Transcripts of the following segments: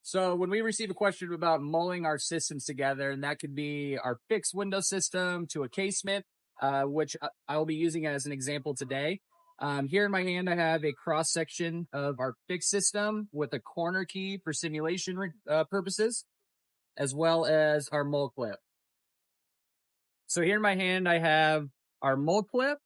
So when we receive a question about mulling our systems together, and that could be our fixed window system to a casement, which I will be using as an example today. Here in my hand, I have a cross section of our fixed system with a corner key for simulation purposes, as well as our mold clip. So here in my hand, I have our mold clip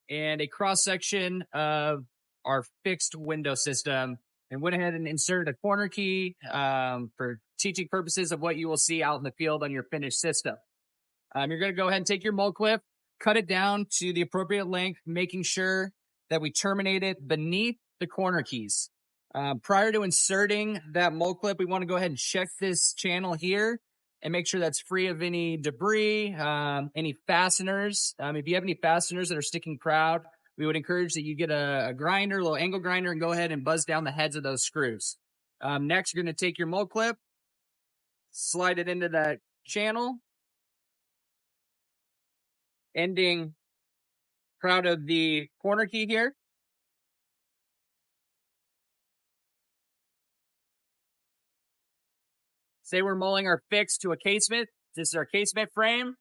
and a cross section of our fixed window system, and went ahead and inserted a corner key for teaching purposes of what you will see out in the field on your finished system. You're going to go ahead and take your mold clip, cut it down to the appropriate length, making sure that we terminate it beneath the corner keys. Prior to inserting that mold clip, we want to go ahead and check this channel here and make sure that's free of any debris, any fasteners. If you have any fasteners that are sticking proud, we would encourage that you get a grinder, a little angle grinder, and go ahead and buzz down the heads of those screws. Next, you're going to take your mold clip, slide it into that channel, ending proud of the corner key here. Say we're mulling our fix to a casement. This is our casement frame.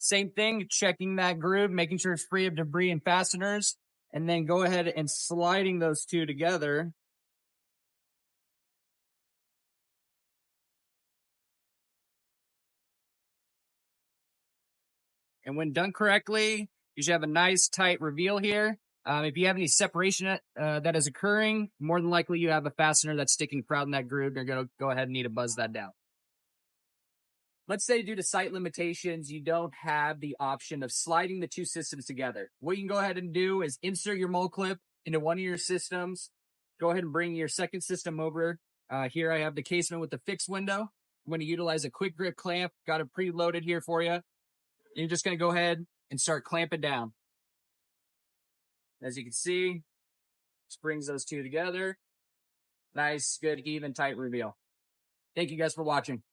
Same thing, checking that groove, making sure it's free of debris and fasteners, and then go ahead and sliding those two together. And when done correctly, you should have a nice tight reveal here. If you have any separation that is occurring, more than likely you have a fastener that's sticking proud in that groove. You're going to go ahead and need to buzz that down. Let's say due to site limitations, you don't have the option of sliding the two systems together. What you can go ahead and do is insert your mold clip into one of your systems. Go ahead and bring your second system over. Here I have the casement with the fixed window. I'm going to utilize a quick grip clamp. Got it preloaded here for you. You're just going to go ahead and start clamping down. As you can see, just brings those two together. Nice, good, even, tight reveal. Thank you guys for watching.